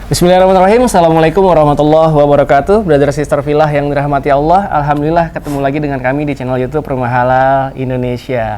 Bismillahirrahmanirrahim. Assalamualaikum warahmatullahi wabarakatuh. Brother sister Fillah yang dirahmati Allah, alhamdulillah ketemu lagi dengan kami di channel YouTube Rumah Halal Indonesia.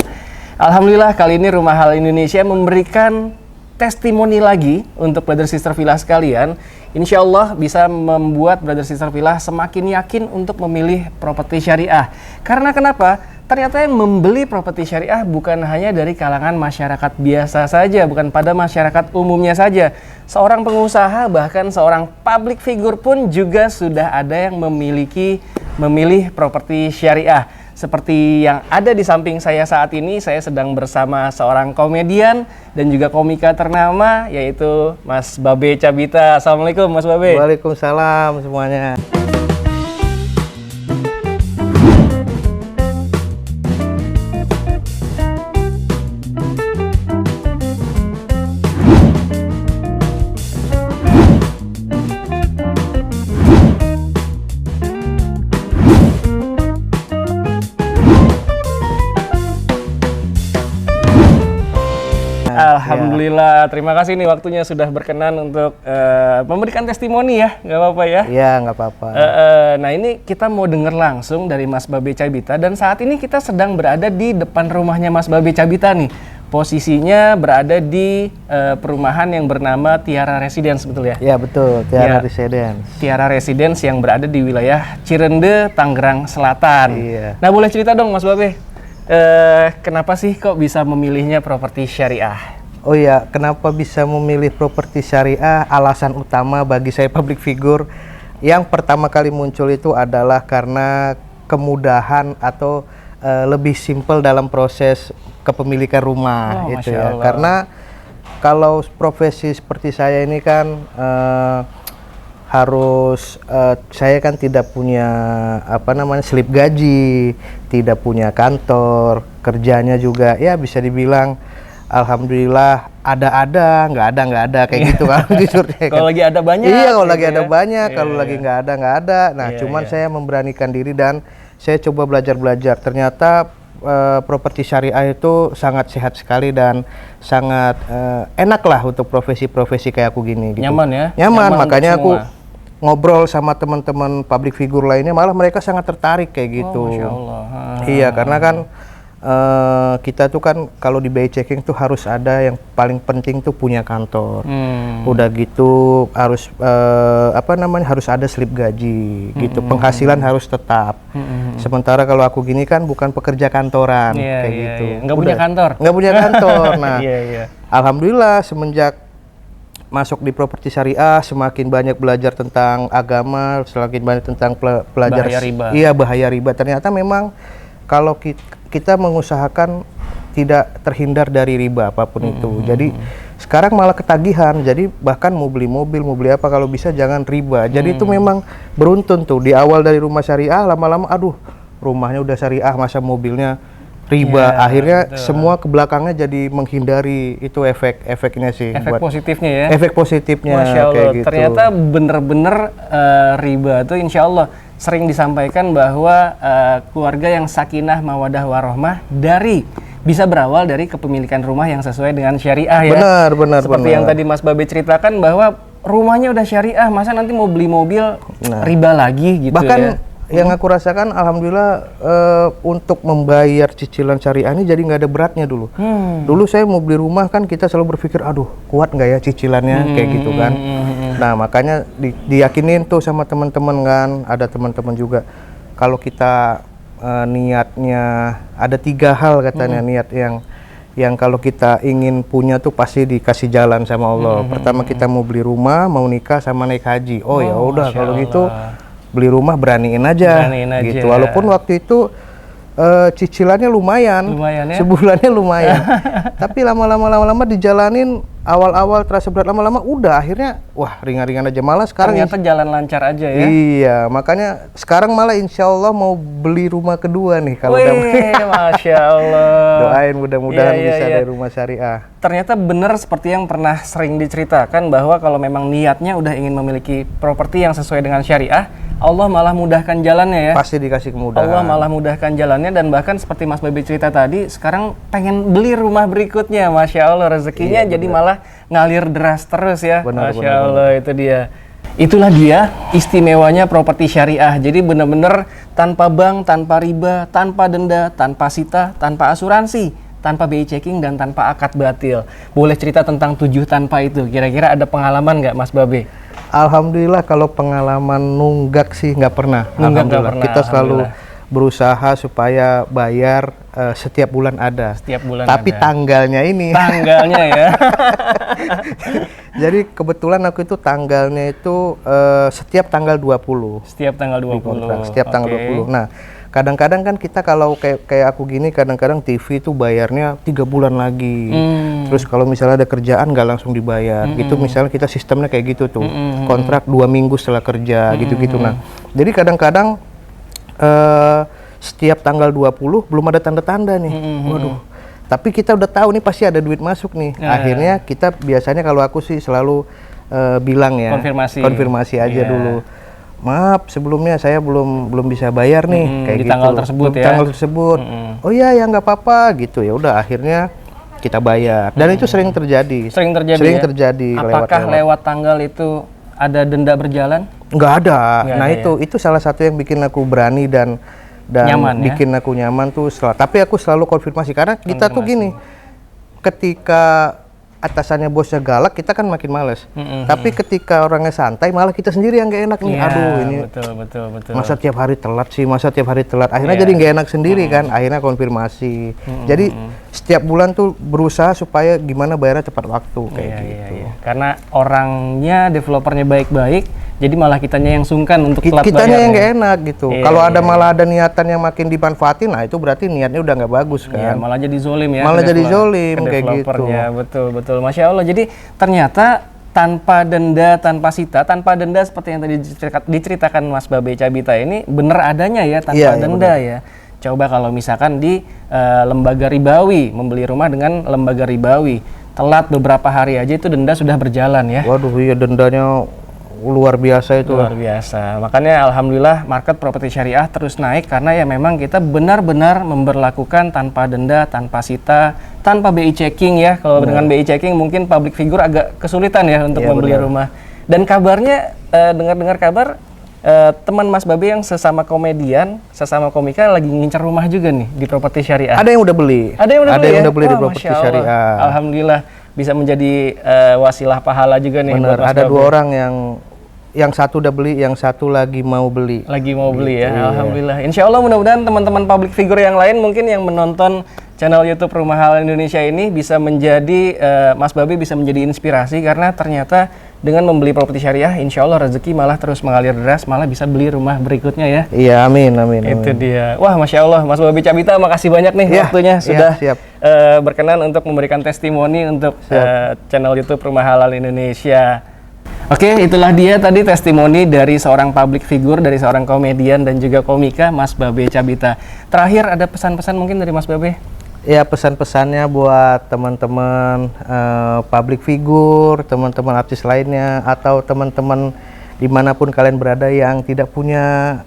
Alhamdulillah kali ini Rumah Halal Indonesia memberikan testimoni lagi untuk brother sister Fillah sekalian. Insya Allah bisa membuat brother sister Fillah semakin yakin untuk memilih properti syariah. Karena kenapa? Ternyata yang membeli properti syariah bukan hanya dari kalangan masyarakat biasa saja, bukan pada masyarakat umumnya saja. Seorang pengusaha, bahkan seorang public figure pun juga sudah ada yang memilih properti syariah. Seperti yang ada di samping saya saat ini, saya sedang bersama seorang komedian dan juga komika ternama, yaitu Mas Babe Cabita. Assalamualaikum Mas Babe. Waalaikumsalam semuanya. Alhamdulillah, terima kasih nih waktunya sudah berkenan untuk memberikan testimoni ya, nggak apa-apa ya? Iya, nggak apa-apa. Nah ini kita mau dengar langsung dari Mas Babe Cabita dan saat ini kita sedang berada di depan rumahnya Mas Babe Cabita nih. Posisinya berada di perumahan yang bernama Tiara Residence, betul ya? Iya betul, Tiara Residence. Tiara Residence yang berada di wilayah Cirende, Tangerang Selatan. Iya. Nah boleh cerita dong Mas Babe? Kenapa sih kok bisa memilihnya properti syariah? Oh iya, kenapa bisa memilih properti syariah? Alasan utama bagi saya public figure yang pertama kali muncul itu adalah karena kemudahan atau lebih simpel dalam proses kepemilikan rumah itu ya. Karena kalau profesi seperti saya ini kan saya kan tidak punya slip gaji, tidak punya kantor, kerjanya juga ya bisa dibilang alhamdulillah ada, nggak ada kayak gitu kan jujurnya. Kalau lagi ada banyak. Iya, kalau lagi ada banyak, kalau lagi nggak ada. Nah, saya memberanikan diri dan saya coba belajar. Ternyata properti syariah itu sangat sehat sekali dan sangat enak lah untuk profesi-profesi kayak aku gini gitu. Nyaman ya? Nyaman makanya aku ngobrol sama teman-teman public figure lainnya, malah mereka sangat tertarik kayak gitu. Oh, Masya Allah. Iya, karena kan kita tuh kan kalau di BI checking tuh harus ada yang paling penting tuh punya kantor. Udah gitu harus harus ada slip gaji gitu. Penghasilan harus tetap. Sementara kalau aku gini kan bukan pekerja kantoran kayak gitu. Nggak punya kantor. Nggak punya kantor. Nah, alhamdulillah semenjak masuk di properti syariah semakin banyak belajar tentang agama, semakin banyak tentang bahaya riba. Iya, bahaya riba. Ternyata memang kalau kita mengusahakan tidak terhindar dari riba apapun itu. Jadi sekarang malah ketagihan. Jadi bahkan mau beli mobil, mau beli apa kalau bisa jangan riba. Jadi itu memang beruntun tuh. Di awal dari rumah syariah, lama-lama aduh, rumahnya udah syariah, masa mobilnya riba. Akhirnya semua ke belakangnya jadi menghindari itu efeknya sih. Efek positifnya ya. Efek positifnya. Masya Allah. Kayak gitu. Ternyata bener-bener riba itu insya Allah sering disampaikan bahwa keluarga yang sakinah mawadah warohmah bisa berawal dari kepemilikan rumah yang sesuai dengan syariah ya. Benar. Seperti yang tadi Mas Babe ceritakan bahwa rumahnya udah syariah, masa nanti mau beli mobil riba lagi gitu. Bahkan ya. Yang aku rasakan alhamdulillah untuk membayar cicilan syariah ini jadi nggak ada beratnya dulu. Dulu saya mau beli rumah kan kita selalu berpikir aduh kuat nggak ya cicilannya kayak gitu kan. Nah makanya diyakinin tuh sama teman-teman kan, ada teman-teman juga kalau kita niatnya ada 3 hal katanya niat yang kalau kita ingin punya tuh pasti dikasih jalan sama Allah. Pertama kita mau beli rumah, mau nikah sama naik haji. Oh ya udah kalau gitu beli rumah beraniin aja gitu. Walaupun waktu itu cicilannya lumayan ya? Sebulannya lumayan. Tapi lama-lama dijalanin, awal-awal terasa berat, lama-lama udah akhirnya wah ringan-ringan aja. Malah sekarang ternyata jalan lancar aja ya. Iya, makanya sekarang malah insya Allah mau beli rumah kedua nih kalau Masya Allah. Doain mudah-mudahan bisa dari rumah syariah. Ternyata benar seperti yang pernah sering diceritakan bahwa kalau memang niatnya udah ingin memiliki properti yang sesuai dengan syariah, Allah malah mudahkan jalannya ya. Pasti dikasih kemudahan. Allah malah mudahkan jalannya dan bahkan seperti Mas Babe cerita tadi, sekarang pengen beli rumah berikutnya, Masya Allah rezekinya jadi malah ngalir deras terus ya. Benar, Masya Allah, itu dia. Itulah dia istimewanya properti syariah. Jadi benar-benar tanpa bank, tanpa riba, tanpa denda, tanpa sita, tanpa asuransi, tanpa BI checking, dan tanpa akad batil. Boleh cerita tentang 7 tanpa itu? Kira-kira ada pengalaman nggak Mas Babe? Alhamdulillah kalau pengalaman nunggak sih nggak pernah. Nunggak nggak pernah. Kita selalu berusaha supaya bayar setiap bulan ada. Setiap bulan Tapi ada. Tanggalnya ini. Tanggalnya ya. Jadi kebetulan aku itu tanggalnya itu setiap tanggal 20. Setiap tanggal 20. Kontrak, setiap tanggal Oke. 20. Nah, kadang-kadang kan kita kalau kayak aku gini, kadang-kadang TV itu bayarnya 3 bulan lagi. Terus kalau misalnya ada kerjaan nggak langsung dibayar. Gitu misalnya kita sistemnya kayak gitu tuh. Kontrak 2 minggu setelah kerja, gitu-gitu. Nah, jadi kadang-kadang setiap tanggal 20 belum ada tanda-tanda nih. Waduh. Tapi kita udah tahu nih pasti ada duit masuk nih. Akhirnya kita biasanya kalau aku sih selalu bilang ya, konfirmasi aja dulu. Maaf sebelumnya saya belum bisa bayar nih kayak di gitu. tanggal tersebut ya. Tanggal tersebut. Oh iya ya nggak apa-apa gitu. Ya udah akhirnya kita bayar. Dan itu sering terjadi. Sering terjadi. Sering ya? terjadi. Apakah lewat tanggal itu ada denda berjalan? Nggak ada. Nggak Nah ada, itu salah satu yang bikin aku berani dan nyaman, bikin aku nyaman tuh tapi aku selalu konfirmasi karena kita tuh gini, ketika atasannya bosnya galak kita kan makin males. Tapi ketika orangnya santai malah kita sendiri yang gak enak nih. Ya, Aduh ini betul. masa tiap hari telat sih, akhirnya jadi gak enak sendiri kan. Akhirnya konfirmasi. Jadi setiap bulan tuh berusaha supaya gimana bayarnya tepat waktu kayak gitu. Iya. Karena orangnya, developernya baik-baik, jadi malah kitanya yang sungkan untuk telat bayar. Kitanya yang gak enak gitu. Iya, Kalau ada malah ada niatan yang makin dimanfaatin, nah itu berarti niatnya udah nggak bagus kan. Iya, malah jadi zolim ya. Malah jadi zolim kayak gitu. Betul. Masya Allah. Jadi ternyata tanpa denda, tanpa sita, tanpa denda seperti yang tadi diceritakan Mas Babe Cabita ini benar adanya ya, tanpa denda ya. Coba kalau misalkan di lembaga ribawi, membeli rumah dengan lembaga ribawi, telat beberapa hari aja itu denda sudah berjalan ya. Waduh, iya dendanya luar biasa itu. Luar biasa. Makanya alhamdulillah market properti syariah terus naik karena ya memang kita benar-benar memberlakukan tanpa denda, tanpa sita, tanpa BI checking ya. Kalau dengan BI checking mungkin public figure agak kesulitan ya untuk membeli rumah. Dan kabarnya dengar-dengar kabar teman Mas Babe yang sesama komedian, sesama komika lagi ngincar rumah juga nih di properti syariah. Ada yang udah beli. Ada yang udah beli, di properti syariah. Alhamdulillah bisa menjadi wasilah pahala juga nih. Benar, ada 2 orang yang satu udah beli, yang satu lagi mau beli. Lagi mau beli ya, alhamdulillah. Insya Allah mudah-mudahan teman-teman public figure yang lain mungkin yang menonton channel YouTube Rumah Halal Indonesia ini bisa menjadi Mas Babe bisa menjadi inspirasi karena ternyata dengan membeli properti syariah, insya Allah rezeki malah terus mengalir deras, malah bisa beli rumah berikutnya ya. Iya, amin. Itu dia. Wah, Masya Allah, Mas Babe Cabita, makasih banyak nih waktunya sudah berkenan untuk memberikan testimoni untuk channel YouTube Rumah Halal Indonesia. Oke, itulah dia tadi testimoni dari seorang public figure, dari seorang komedian dan juga komika, Mas Babe Cabita. Terakhir ada pesan-pesan mungkin dari Mas Babe? Ya, pesan-pesannya buat teman-teman public figure, teman-teman artis lainnya, atau teman-teman dimanapun kalian berada yang tidak punya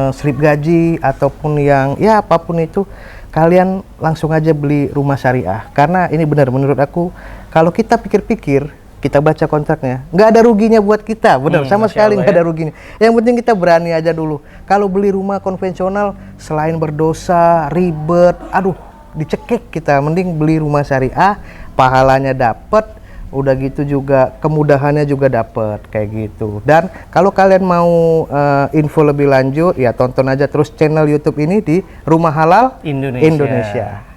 slip gaji ataupun yang ya apapun itu, kalian langsung aja beli rumah syariah. Karena ini benar menurut aku, kalau kita pikir-pikir, kita baca kontraknya, nggak ada ruginya buat kita, benar sama sekali nggak ada ruginya. Yang penting kita berani aja dulu. Kalau beli rumah konvensional, selain berdosa, ribet, aduh, dicekik kita. Mending beli rumah syariah, pahalanya dapet, udah gitu juga kemudahannya juga dapet kayak gitu. Dan kalau kalian mau info lebih lanjut, ya tonton aja terus channel YouTube ini di Rumah Halal Indonesia.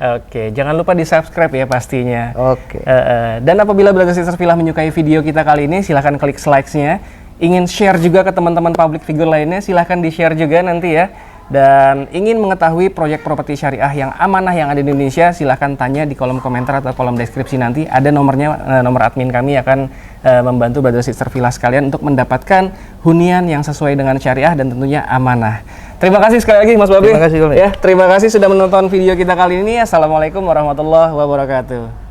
Oke, jangan lupa di-subscribe ya pastinya. Oke. Dan apabila Brother Sister Villa menyukai video kita kali ini, silahkan klik likes-nya. Ingin share juga ke teman-teman public figure lainnya, silahkan di-share juga nanti ya. Dan ingin mengetahui proyek properti syariah yang amanah yang ada di Indonesia, silahkan tanya di kolom komentar atau kolom deskripsi nanti. Ada nomornya, nomor admin kami akan membantu Brother Sister Villa sekalian untuk mendapatkan hunian yang sesuai dengan syariah dan tentunya amanah. Terima kasih sekali lagi Mas Babe. Terima kasih, ya, terima kasih sudah menonton video kita kali ini. Assalamualaikum warahmatullahi wabarakatuh.